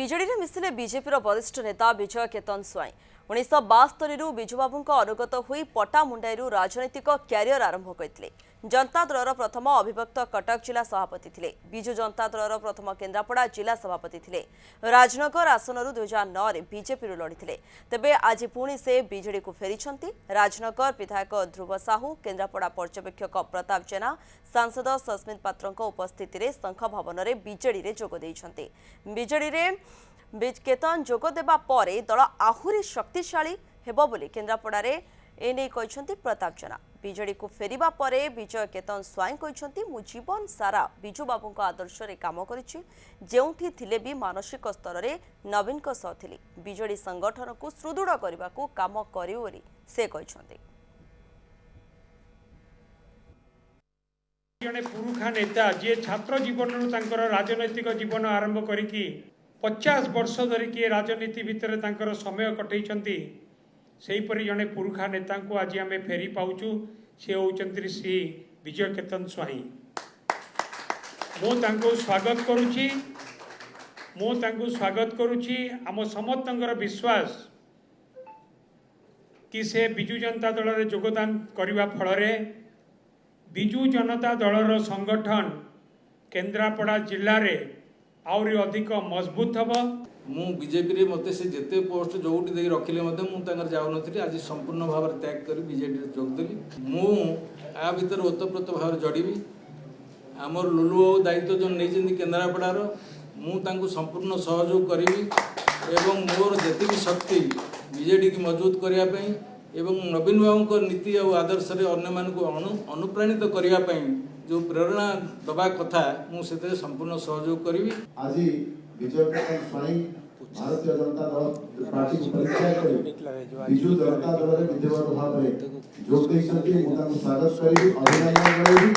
ବିଜେଡିରେ ମିଶିଲେ ବିଜେପିର ବରିଷ୍ଠ ନେତା ବିଜୟ କେତନ ସ୍ୱାଇଁ 1972 ବିଜୁବାବୁଙ୍କ ଅନୁଗତ ହୋଇ ପଟ୍ଟାମୁଣ୍ଡାଇରୁ ରାଜନୈତିକ କ୍ୟାରିୟର ଆରମ୍ଭ କରିଥିଲେ। जनता दलर प्रथम अविभक्त कटक जिला सभापति थे। विजु जनता दलर प्रथम केन्द्रापड़ा जिला सभापति थे। राजनगर आसनर 2009 बीजेपी लड़ते तेबे आज पुणी से बीजेडी को फेरी। राजनगर विधायक ध्रुव साहू, केन्द्रापड़ा पर्यवेक्षक प्रताप जेना, सांसद सस्मित पात्र उपस्थित संघ भवन में बीजेडी में जोग देइछन्ति। बीजेडी में केतन जोग देबा परे दल आहुरी शक्तिशाली हेबो बोली केन्द्रापड़ा रे एने कहते प्रताप जेना। बीजेडी को फेरिबा परे विजय केतन स्वाई कहते मु जीवन सारा विजु बाबू आदर्श रे काम करिछि, जेउठी थिले भी मानसिक स्तर रे नवीन को सह थिली। बीजेडी संगठन को सुदृढ़ करने को काम करियो बोली से कहते। जने पुरुखा नेता जे छात्र जीवन राजनैतिक जीवन आरंभ करिकी 50 वर्ष धरिकी राजनीति भितर तांकर समय कटैछंती। सेहीपरि जने पुरुखा नेता को आज आम फेरी पाऊचु से होचंती श्री विजय केतन स्वाई। मु स्वागत करुची आम समस्तंकर विश्वास कि से विजु जनता दल रे योगदान करने फल विजु जनता दलर संगठन केन्द्रापड़ा जिले में आउरी अधिक मजबूत हम। मु बीजेपी रे मते से जेते पोस्ट जोउटी दे रखिले मते मु तांगर जाउ नथि। आज संपूर्ण भाव त्याग करी बीजेपी रे जोग देली। मु आ भीतर ओतप्रोत भाव जड़ीबी। आमर लुलु दायित्व जो नहीं केन्द्रापड़ार मु तांको संपूर्ण सहयोग करी एवं मोर जेतिकी शक्ति बीजेडी की मजबूत करने एवं नवीन बाबू को नीति और आदर्श रे अन्य मान को अनुप्राणित करने जो प्रेरणा दबा कथा मुझे संपूर्ण सहयोग करी। आज विजय केतन स्वाई भारतीय जनता दल पार्टी को परिचय कर विजु जनता दल में विद्यमान भाव में जोग देइछन्ति। मु तांको स्वागत करी, अभिनंदन करी।